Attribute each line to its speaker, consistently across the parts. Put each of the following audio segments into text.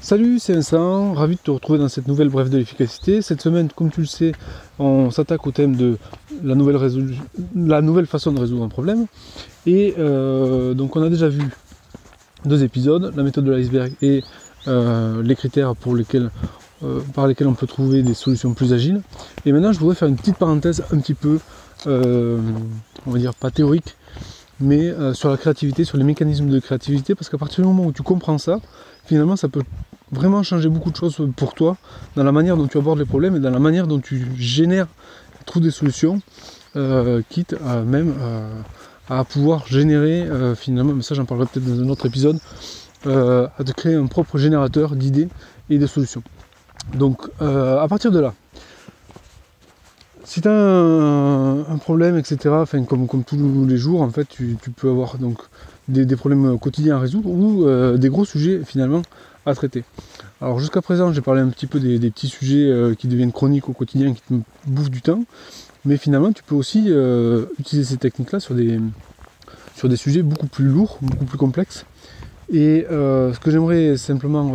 Speaker 1: Salut, c'est Vincent, ravi de te retrouver dans cette nouvelle brève de l'efficacité. Cette semaine, comme tu le sais, on s'attaque au thème de la nouvelle façon de résoudre un problème. Et donc on a déjà vu deux épisodes, la méthode de l'iceberg et les critères par lesquels on peut trouver des solutions plus agiles. Et maintenant, je voudrais faire une petite parenthèse un petit peu, on va dire pas théorique, mais sur la créativité, sur les mécanismes de créativité, parce qu'à partir du moment où tu comprends ça, finalement ça peut vraiment changer beaucoup de choses pour toi, dans la manière dont tu abordes les problèmes et dans la manière dont tu génères, trouves des solutions, quitte à même à pouvoir générer finalement, mais ça j'en parlerai peut-être dans un autre épisode, à te créer un propre générateur d'idées et de solutions. Donc à partir de là, si tu as un problème, etc., enfin, comme tous les jours, en fait, tu peux avoir donc, des problèmes quotidiens à résoudre ou des gros sujets finalement à traiter. Alors jusqu'à présent, j'ai parlé un petit peu des petits sujets qui deviennent chroniques au quotidien, qui te bouffent du temps, mais finalement, tu peux aussi utiliser ces techniques-là sur des sujets beaucoup plus lourds, beaucoup plus complexes. Et ce que j'aimerais simplement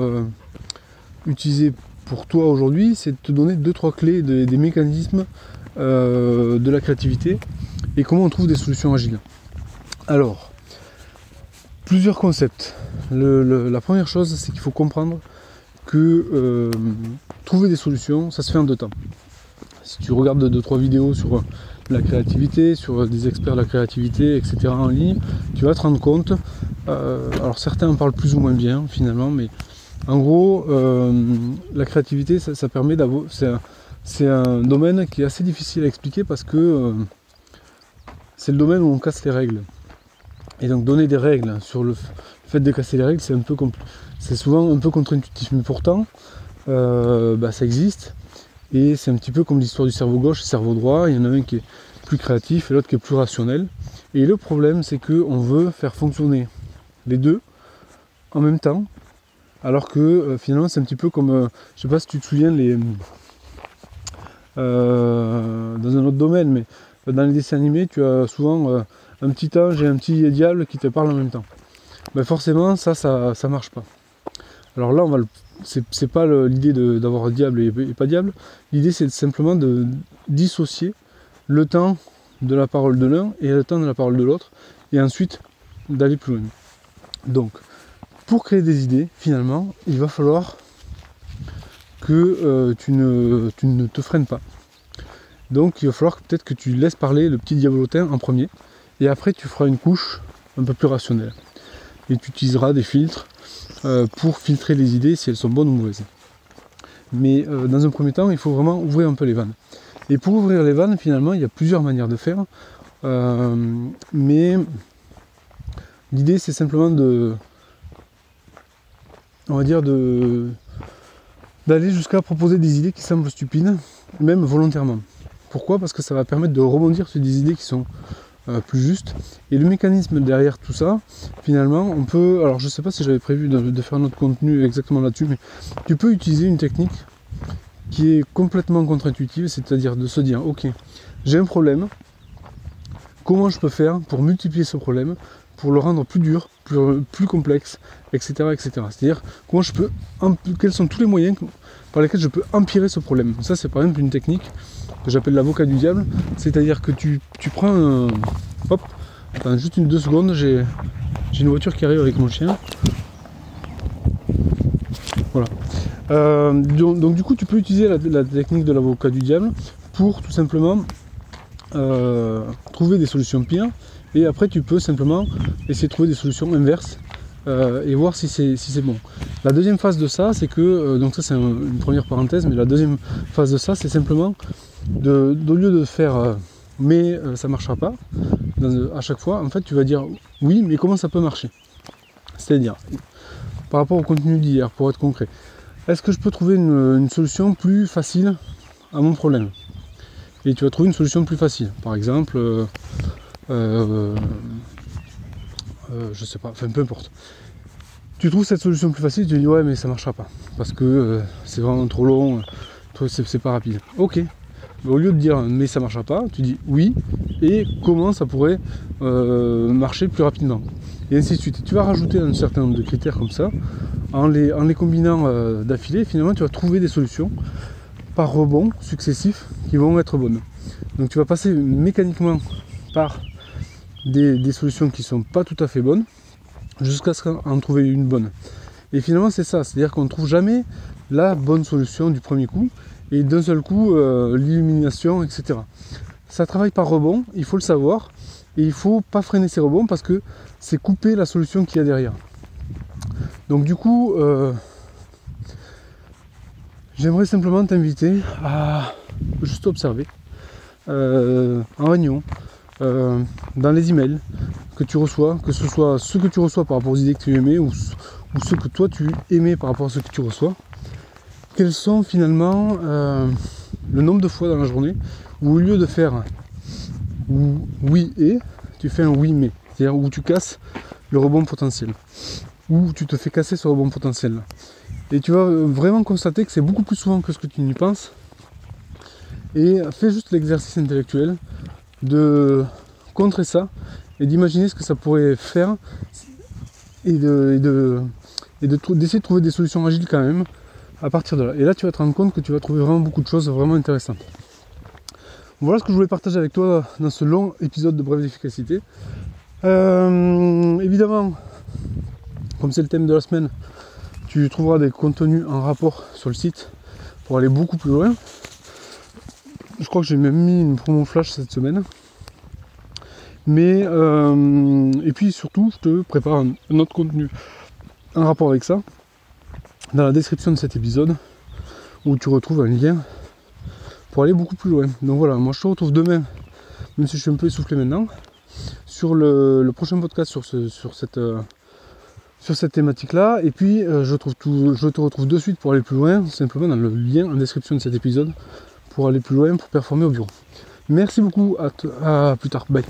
Speaker 1: utiliser pour toi aujourd'hui, c'est de te donner 2-3 clés des mécanismes de la créativité et comment on trouve des solutions agiles. Alors, plusieurs concepts. La première chose, c'est qu'il faut comprendre que trouver des solutions, ça se fait en 2 temps. Si tu regardes 2-3 vidéos sur la créativité, sur des experts de la créativité, etc. en ligne, tu vas te rendre compte, alors certains en parlent plus ou moins bien finalement, mais en gros, la créativité, ça permet d'avoir... C'est un domaine qui est assez difficile à expliquer parce que c'est le domaine où on casse les règles. Et donc donner des règles sur le fait de casser les règles, c'est souvent un peu contre-intuitif. Mais pourtant, ça existe. Et c'est un petit peu comme l'histoire du cerveau gauche et du cerveau droit. Il y en a un qui est plus créatif et l'autre qui est plus rationnel. Et le problème, c'est qu'on veut faire fonctionner les deux en même temps. Alors que finalement, c'est un petit peu comme, je sais pas si tu te souviens, dans un autre domaine, mais dans les dessins animés, tu as souvent un petit ange et un petit diable qui te parlent en même temps. Ben forcément, ça marche pas. Alors là, c'est pas l'idée d'avoir un diable et pas diable. L'idée, c'est simplement de dissocier le temps de la parole de l'un et le temps de la parole de l'autre, et ensuite d'aller plus loin. Donc, pour créer des idées, finalement, il va falloir que tu ne te freines pas. Donc il va falloir peut-être que tu laisses parler le petit diablotin en premier, et après tu feras une couche un peu plus rationnelle. Et tu utiliseras des filtres pour filtrer les idées si elles sont bonnes ou mauvaises. Mais dans un premier temps, il faut vraiment ouvrir un peu les vannes. Et pour ouvrir les vannes, finalement, il y a plusieurs manières de faire. Mais l'idée, c'est simplement d'aller jusqu'à proposer des idées qui semblent stupides, même volontairement. Pourquoi ? Parce que ça va permettre de rebondir sur des idées qui sont plus justes. Et le mécanisme derrière tout ça, finalement, on peut... Alors je ne sais pas si j'avais prévu de faire un autre contenu exactement là-dessus, mais tu peux utiliser une technique qui est complètement contre-intuitive, c'est-à-dire de se dire, ok, j'ai un problème, comment je peux faire pour multiplier ce problème, pour le rendre plus dur, plus complexe, etc. etc. C'est-à-dire quels sont tous les moyens par lesquels je peux empirer ce problème. Ça, c'est par exemple une technique que j'appelle l'avocat du diable, c'est-à-dire que tu prends hop, attends, juste 2 secondes, j'ai une voiture qui arrive avec mon chien. Voilà. Donc du coup, tu peux utiliser la technique de l'avocat du diable pour tout simplement trouver des solutions pires, et après tu peux simplement essayer de trouver des solutions inverses et voir si c'est bon. La deuxième phase de ça, c'est que, donc ça c'est une première parenthèse, mais la deuxième phase de ça, c'est simplement au lieu de faire mais ça marchera pas, à chaque fois, en fait tu vas dire oui, mais comment ça peut marcher? C'est-à-dire, par rapport au contenu d'hier, pour être concret, est-ce que je peux trouver une solution plus facile à mon problème? Et tu vas trouver une solution plus facile. Par exemple, je sais pas, enfin peu importe. Tu trouves cette solution plus facile, tu te dis ouais mais ça marchera pas. Parce que c'est vraiment trop long, c'est pas rapide. Ok. Mais au lieu de dire mais ça marchera pas, tu dis oui et comment ça pourrait marcher plus rapidement. Et ainsi de suite. Tu vas rajouter un certain nombre de critères comme ça en les combinant d'affilée, finalement tu vas trouver des solutions par rebond successifs qui vont être bonnes. Donc tu vas passer mécaniquement par des solutions qui ne sont pas tout à fait bonnes, jusqu'à en trouver une bonne. Et finalement c'est ça, c'est-à-dire qu'on ne trouve jamais la bonne solution du premier coup, et d'un seul coup l'illumination, etc. Ça travaille par rebond, il faut le savoir, et il ne faut pas freiner ces rebonds parce que c'est couper la solution qu'il y a derrière. Donc du coup, j'aimerais simplement t'inviter à juste observer en réunion, dans les emails que tu reçois, que ce soit ceux que tu reçois par rapport aux idées que tu aimais ou ceux que toi tu aimais par rapport à ceux que tu reçois, quels sont finalement le nombre de fois dans la journée où au lieu de faire oui et, tu fais un oui mais, c'est-à-dire où tu casses le rebond potentiel, où tu te fais casser ce rebond potentiel là. Et tu vas vraiment constater que c'est beaucoup plus souvent que ce que tu n'y penses. Et fais juste l'exercice intellectuel de contrer ça et d'imaginer ce que ça pourrait faire et d'essayer de trouver des solutions agiles quand même à partir de là. Et là tu vas te rendre compte que tu vas trouver vraiment beaucoup de choses vraiment intéressantes. Voilà ce que je voulais partager avec toi dans ce long épisode de Bref d'efficacité. Évidemment, comme c'est le thème de la semaine, tu trouveras des contenus en rapport sur le site pour aller beaucoup plus loin. Je crois que j'ai même mis une promo flash cette semaine. Mais et puis surtout, je te prépare un autre contenu en rapport avec ça dans la description de cet épisode, où tu retrouves un lien pour aller beaucoup plus loin. Donc voilà, moi je te retrouve demain, même si je suis un peu essoufflé maintenant, sur le prochain podcast sur cette thématique là. Et puis je te retrouve de suite pour aller plus loin, simplement dans le lien en description de cet épisode, pour aller plus loin, pour performer au bureau. Merci beaucoup, à plus tard, bye.